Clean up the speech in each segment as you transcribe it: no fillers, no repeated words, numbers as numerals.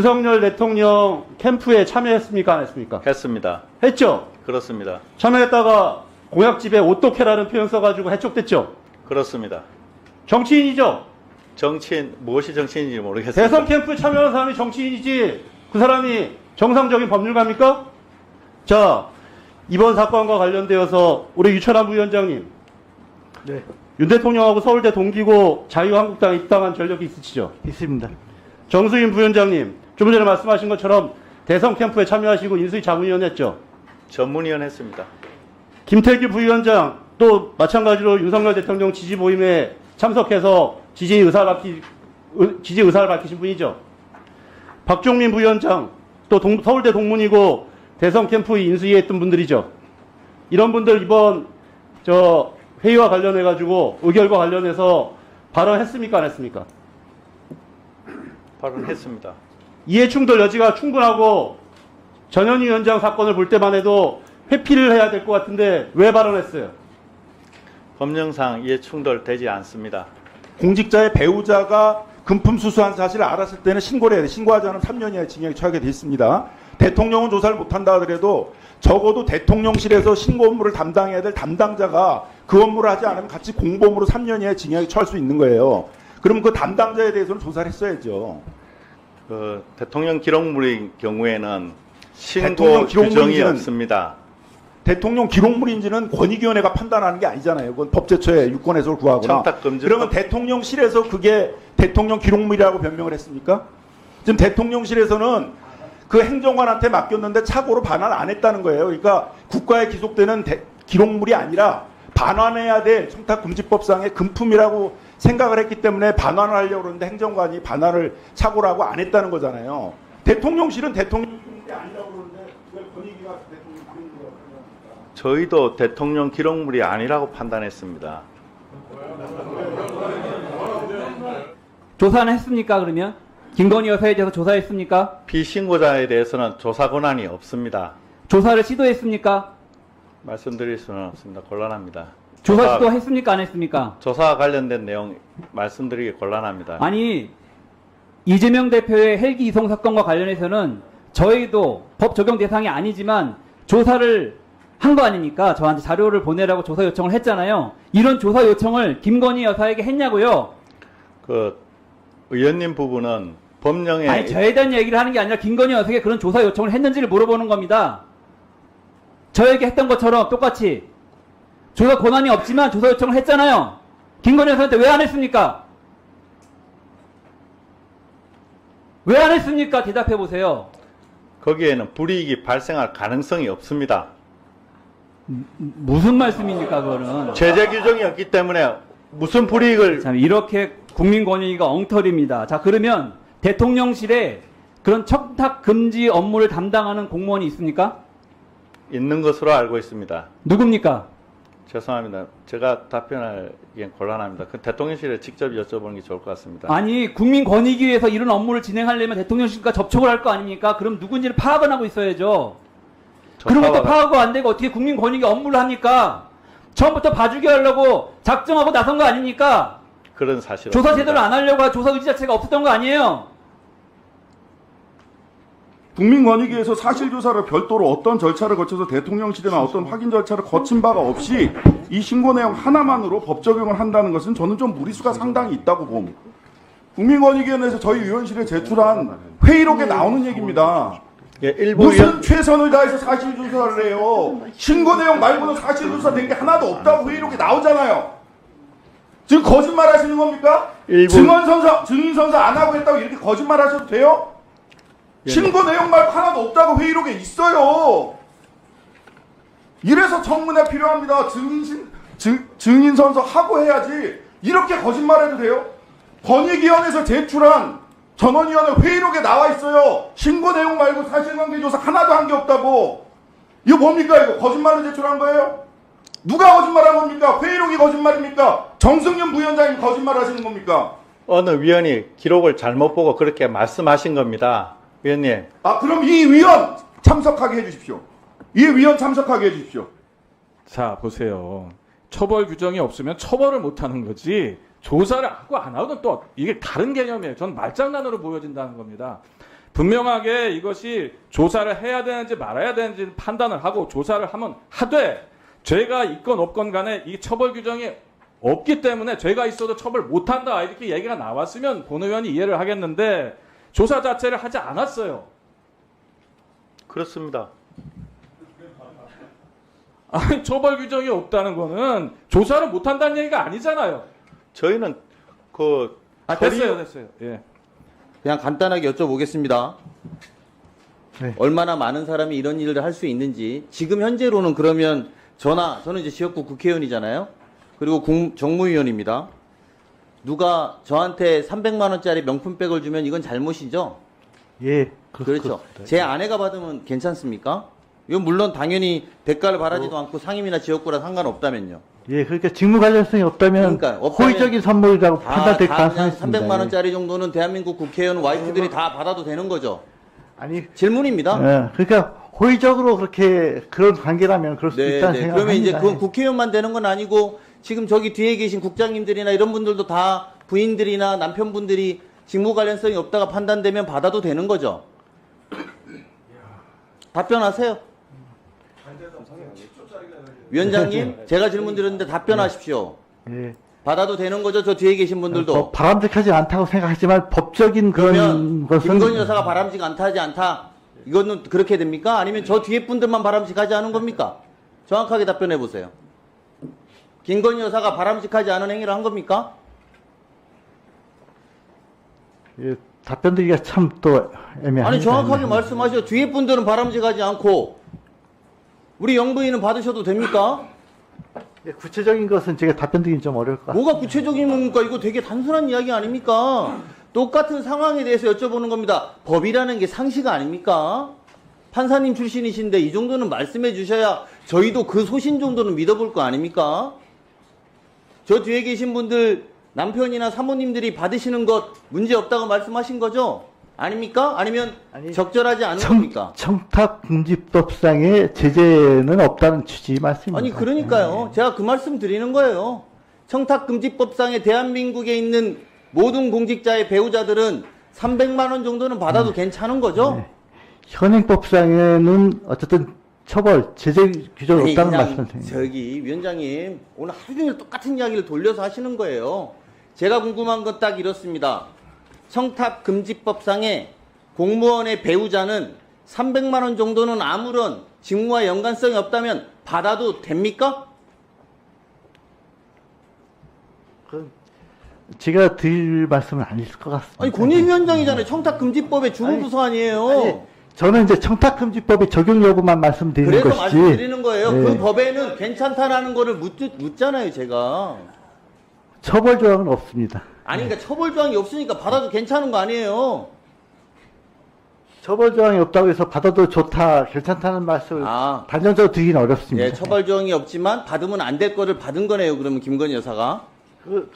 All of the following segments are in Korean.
윤석열 대통령 캠프에 참여했습니까? 안 했습니까? 했습니다. 했죠? 그렇습니다. 참여했다가 공약집에 오똑해라는 표현 써가지고 해촉됐죠? 그렇습니다. 정치인이죠? 정치인, 무엇이 정치인인지 모르겠습니다. 대선 캠프에 참여하는 사람이 정치인이지 그 사람이 정상적인 법률가입니까? 자, 이번 사건과 관련되어서 우리 유철한 부위원장님, 네, 윤 대통령하고 서울대 동기고 자유한국당에 입당한 전력이 있으시죠? 있습니다. 정수인 부위원장님, 좀 전에 말씀하신 것처럼 대선 캠프에 참여하시고 인수위 자문위원 했죠? 전문위원 했습니다. 김태규 부위원장 또 마찬가지로 윤석열 대통령 지지 모임에 참석해서 지지 의사를 밝히신 분이죠. 박종민 부위원장 또 서울대 동문이고 대선 캠프 인수위에 했던 분들이죠. 이런 분들 이번 회의와 관련해 가지고 의결과 관련해서 발언했습니까? 안 했습니까? 발언했습니다. 이해 충돌 여지가 충분하고 전현희 위원장 사건을 볼 때만 해도 회피를 해야 될 것 같은데 왜 발언했어요? 법령상 이해 충돌되지 않습니다. 공직자의 배우자가 금품 수수한 사실을 알았을 때는 신고를 해야 돼. 신고하지 않으면 3년 이하의 징역에 처하게 돼 있습니다. 대통령은 조사를 못한다 하더라도 적어도 대통령실에서 신고 업무를 담당해야 될 담당자가 그 업무를 하지 않으면 같이 공범으로 3년 이하의 징역에 처할 수 있는 거예요. 그러면 그 담당자에 대해서는 조사를 했어야죠. 대통령 기록물의 경우에는 신고 대통령 규정이 기록물인지는- 없습니다. 대통령 기록물인지는 권익위원회가 판단하는 게 아니잖아요. 그건 법제처에 유권 해석을 구하거나. 청탁금지 그러면 대통령실에서 그게 대통령 기록물이라고 변명을 했습니까? 지금 대통령실에서는 그 행정관한테 맡겼는데 착오로 반환 안 했다는 거예요. 그러니까 국가에 기속되는 기록물이 아니라 반환해야 될 청탁금지법상의 금품이라고 생각을 했기 때문에 반환을 하려고 그러는데 행정관이 반환을 착오로 하고 안 했다는 거잖아요. 대통령실은 대통령 기록물이 아니라고 그러는데 왜 권익위가 대통령 기록물이라고 생각합니까? 저희도 대통령 기록물이 아니라고 판단했습니다. 조사는 했습니까? 그러면 김건희 여사에 대해서 조사했습니까? 피신고자에 대해서는 조사 권한이 없습니다. 조사를 시도했습니까? 말씀드릴 수는 없습니다. 곤란합니다. 조사 시도했습니까? 안 했습니까? 조사와 관련된 내용 말씀드리기 곤란합니다. 아니, 이재명 대표의 헬기 이송 사건과 관련해서는 저희도 법 적용 대상이 아니지만 조사를 한 거 아닙니까? 저한테 자료를 보내라고 조사 요청을 했잖아요. 이런 조사 요청을 김건희 여사에게 했냐고요? 의원님 부분은 법령에 아니, 저에 대한 얘기를 하는 게 아니라 김건희 여사에게 그런 조사 요청을 했는지를 물어보는 겁니다. 저에게 했던 것처럼 똑같이 조사 권한이 없지만 조사 요청을 했잖아요. 김건희 여사한테 왜 안 했습니까? 왜 안 했습니까? 대답해 보세요. 거기에는 불이익이 발생할 가능성이 없습니다. 무슨 말씀입니까, 그거는? 제재 규정이 없기 때문에 무슨 불이익을 참, 이렇게 국민 권익위가 엉터리입니다. 자, 그러면 대통령실에 그런 청탁 금지 업무를 담당하는 공무원이 있습니까? 있는 것으로 알고 있습니다. 누굽니까? 죄송합니다. 제가 답변하기엔 곤란합니다. 그 대통령실에 직접 여쭤보는 게 좋을 것 같습니다. 아니, 국민 권익위에서 이런 업무를 진행하려면 대통령실과 접촉을 할 거 아닙니까? 그럼 누군지를 파악은 하고 있어야죠. 그런 것도 파악도 안 되고 어떻게 국민 권익위 업무를 합니까? 처음부터 봐주게 하려고 작정하고 나선 거 아닙니까? 그런 사실 조사 없습니다. 제대로 안 하려고 조사 의지 자체가 없었던 거 아니에요? 국민권익위에서 사실조사를 별도로 어떤 절차를 거쳐서 대통령실이나 어떤 확인 절차를 거친 바가 없이 이 신고 내용 하나만으로 법 적용을 한다는 것은 저는 좀 무리수가 상당히 있다고 봅니다. 국민권익위원회에서 저희 위원실에 제출한 회의록에 나오는 얘기입니다. 예, 일부 무슨 의원 최선을 다해서 사실조사를 해요. 신고 내용 말고는 사실조사 된 게 하나도 없다고 회의록에 나오잖아요. 지금 거짓말 하시는 겁니까? 일부- 증인선서 안 하고 했다고 이렇게 거짓말 하셔도 돼요? 신고 내용 말고 하나도 없다고 회의록에 있어요. 이래서 청문회 필요합니다. 증인선서 하고 해야지. 이렇게 거짓말해도 돼요? 권익위원회에서 제출한 전원위원회 회의록에 나와 있어요. 신고 내용 말고 사실관계 조사 하나도 한 게 없다고. 이거 뭡니까 이거? 거짓말로 제출한 거예요? 누가 거짓말한 겁니까? 회의록이 거짓말입니까? 정승윤 부위원장님 거짓말 하시는 겁니까? 어느 위원이 기록을 잘못 보고 그렇게 말씀하신 겁니다. 위원님, 아, 그럼 이 위원 참석하게 해주십시오. 이 위원 참석하게 해주십시오. 자, 보세요. 처벌 규정이 없으면 처벌을 못하는 거지 조사를 하고 안 하고는 또 이게 다른 개념이에요. 전 말장난으로 보여진다는 겁니다. 분명하게 이것이 조사를 해야 되는지 말아야 되는지 판단을 하고 조사를 하면 하되 죄가 있건 없건 간에 이 처벌 규정이 없기 때문에 죄가 있어도 처벌 못한다 이렇게 얘기가 나왔으면 본 의원이 이해를 하겠는데 조사 자체를 하지 않았어요. 그렇습니다. 아니, 처벌 규정이 없다는 거는 조사를 못한다는 얘기가 아니잖아요. 저희는 그 됐어요. 예. 그냥 간단하게 여쭤보겠습니다. 네. 얼마나 많은 사람이 이런 일을 할 수 있는지 지금 현재로는 그러면 저는 이제 지역구 국회의원이잖아요. 그리고 정무위원입니다. 누가 저한테 300만 원짜리 명품백을 주면 이건 잘못이죠? 예, 그렇죠. 제 아내가 받으면 괜찮습니까? 이건 물론 당연히 대가를 바라지도 않고 상임이나 지역구라 상관없다면요. 예, 그러니까 직무 관련성이 없다면 그러니까 없다면 호의적인 선물이라고 판단될 다 가능성이 그냥 있습니다. 300만 원짜리 정도는 대한민국 국회의원 와이프들이 다 받아도 되는 거죠. 아니, 질문입니다. 예, 그러니까 호의적으로 그렇게 그런 관계라면 그럴 수도 있다는 생각을 그러면 이제 합니다. 그건 국회의원만 되는 건 아니고 지금 저기 뒤에 계신 국장님들이나 이런 분들도 다 부인들이나 남편분들이 직무 관련성이 없다가 판단되면 받아도 되는 거죠. 답변하세요. 위원장님, 제가 질문 드렸는데 답변하십시오. 예. 받아도 되는 거죠? 저 뒤에 계신 분들도. 뭐 바람직하지 않다고 생각하지만 법적인 그러면 그런 것은 김건희 여사가 바람직 않다. 이거는 그렇게 됩니까? 아니면 저 뒤에 분들만 바람직하지 않은 겁니까? 정확하게 답변해 보세요. 김건희 여사가 바람직하지 않은 행위를 한 겁니까? 예, 답변드리기가 참 또 애매합니다. 아니 정확하게 말씀하셔. 뒤에 분들은 바람직하지 않고 우리 영부인은 받으셔도 됩니까? 예, 구체적인 것은 제가 답변드리긴 좀 어려울 것 같아요. 뭐가 구체적인 겁니까? 이거 되게 단순한 이야기 아닙니까? 똑같은 상황에 대해서 여쭤보는 겁니다. 법이라는 게 상식 아닙니까? 판사님 출신이신데 이 정도는 말씀해 주셔야 저희도 그 소신 정도는 믿어볼 거 아닙니까? 저 뒤에 계신 분들 남편이나 사모님들이 받으시는 것 문제 없다고 말씀하신 거죠? 아닙니까? 아니면 아니, 적절하지 않은 겁니까? 청탁금지법상의 제재는 없다는 취지 말씀입니다. 아니 그러니까요. 제가 그 말씀 드리는 거예요. 청탁금지법상에 대한민국에 있는 모든 공직자의 배우자들은 300만 원 정도는 받아도 괜찮은 거죠? 네. 현행법상에는 어쨌든 처벌, 제재 규정이 아니, 없다는 그냥 말씀이십니다. 저기 위원장님 오늘 하루 종일 똑같은 이야기를 돌려서 하시는 거예요. 제가 궁금한 건 딱 이렇습니다. 청탁금지법상에 공무원의 배우자는 300만 원 정도는 아무런 직무와 연관성이 없다면 받아도 됩니까? 제가 드릴 말씀은 아닐 것 같습니다. 아니 권익위원장이잖아요. 청탁금지법의 주무부서 아니에요. 아니, 저는 이제 청탁금지법의 적용 여부만 말씀드리는 그래서 것이지. 말씀드리는 거예요. 네. 그 법에는 괜찮다라는 거를 묻잖아요, 제가. 처벌 조항은 없습니다. 아니, 그러니까 처벌 조항이 없으니까 받아도 괜찮은 거 아니에요. 처벌 조항이 없다고 해서 받아도 좋다, 괜찮다는 말씀을 아. 단정적으로 드리기는 어렵습니다. 예, 처벌 조항이 없지만 받으면 안 될 거를 받은 거네요. 그러면 김건희 여사가.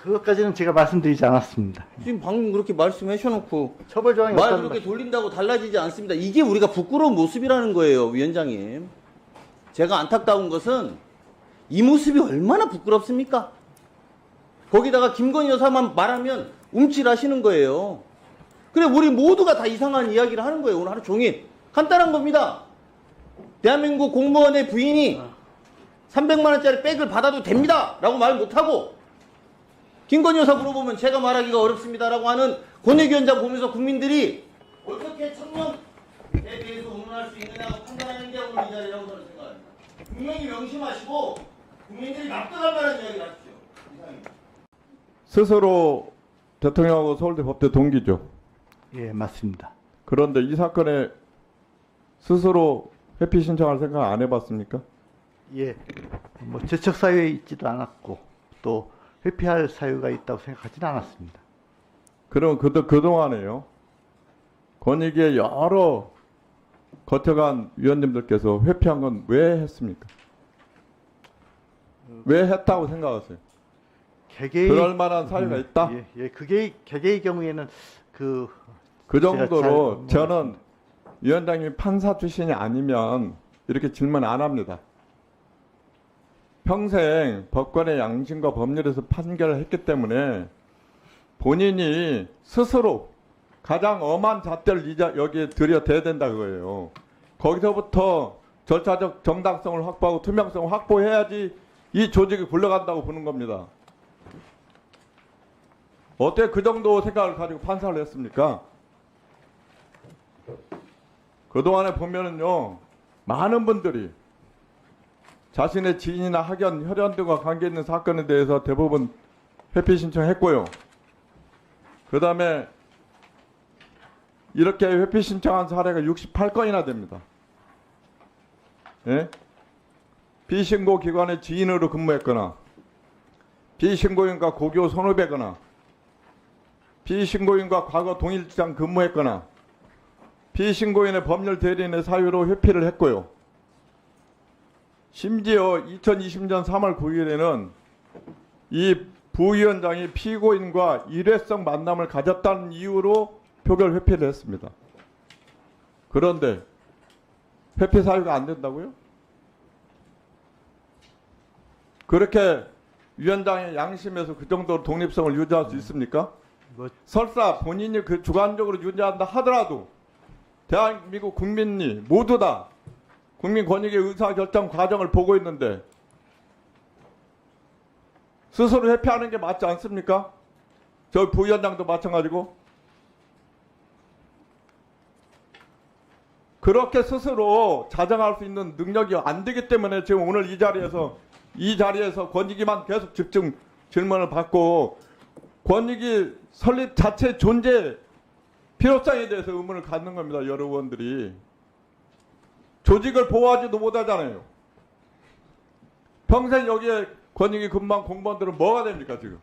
그것까지는 제가 말씀드리지 않았습니다. 지금 방금 그렇게 말씀하셔놓고 처벌 조항이 말 없다는 그렇게 돌린다고 달라지지 않습니다. 이게 우리가 부끄러운 모습이라는 거예요, 위원장님. 제가 안타까운 것은 이 모습이 얼마나 부끄럽습니까? 거기다가 김건희 여사만 말하면 움찔하시는 거예요. 그래 우리 모두가 다 이상한 이야기를 하는 거예요. 오늘 하루 종일. 간단한 겁니다. 대한민국 공무원의 부인이 300만 원짜리 백을 받아도 됩니다 라고 말 못하고 김건희 여사 물어보면 제가 말하기가 어렵습니다라고 하는 권익위원장 보면서 국민들이 어떻게 청년에 대해서 운운할 수 있느냐고 판단하는 게 오늘 이 자리라고 저는 생각합니다. 분명히 명심하시고 국민들이 납득할 만한 이야기를 하십시오. 이상입니다. 스스로 대통령하고 서울대 법대 동기죠. 예, 맞습니다. 그런데 이 사건에 스스로 회피 신청할 생각 안 해봤습니까? 예, 뭐 재척 사유에 있지도 않았고 또 회피할 사유가 있다고 생각하지는 않았습니다. 그럼 그동안에요. 권익위의 여러 거쳐간 위원님들께서 회피한 건 왜 했습니까? 왜 했다고 생각하세요? 개개의 그럴 만한 사유가 있다? 예, 그게 개개의 경우에는 그 제가 정도로 잘 저는 위원장님이 판사 출신이 아니면 이렇게 질문 안 합니다. 평생 법관의 양심과 법률에서 판결을 했기 때문에 본인이 스스로 가장 엄한 잣대를 여기에 들여대야 된다 그거예요. 거기서부터 절차적 정당성을 확보하고 투명성을 확보해야지 이 조직이 굴러간다고 보는 겁니다. 어떻게 그 정도 생각을 가지고 판사를 했습니까? 그동안에 보면은요, 많은 분들이 자신의 지인이나 학연, 혈연 등과 관계 있는 사건에 대해서 대부분 회피 신청했고요. 그 다음에 이렇게 회피 신청한 사례가 68건이나 됩니다. 예? 비신고 기관의 지인으로 근무했거나, 비신고인과 고교 선후배거나, 비신고인과 과거 동일장 근무했거나, 비신고인의 법률 대리인의 사유로 회피를 했고요. 심지어 2020년 3월 9일에는 이 부위원장이 피고인과 일회성 만남을 가졌다는 이유로 표결 회피를 했습니다. 그런데 회피 사유가 안 된다고요? 그렇게 위원장의 양심에서 그 정도로 독립성을 유지할 수 있습니까? 설사 본인이 그 주관적으로 유지한다 하더라도 대한민국 국민이 모두 다 국민 권익의 의사결정 과정을 보고 있는데 스스로 회피하는 게 맞지 않습니까? 저 부위원장도 마찬가지고. 그렇게 스스로 자정할 수 있는 능력이 안 되기 때문에 지금 오늘 이 자리에서 권익위만 계속 집중 질문을 받고 권익위 설립 자체 존재 필요성에 대해서 의문을 갖는 겁니다. 여러 의원들이. 조직을 보호하지도 못하잖아요. 평생 여기에 권익위 근무한 공무원들은 뭐가 됩니까 지금?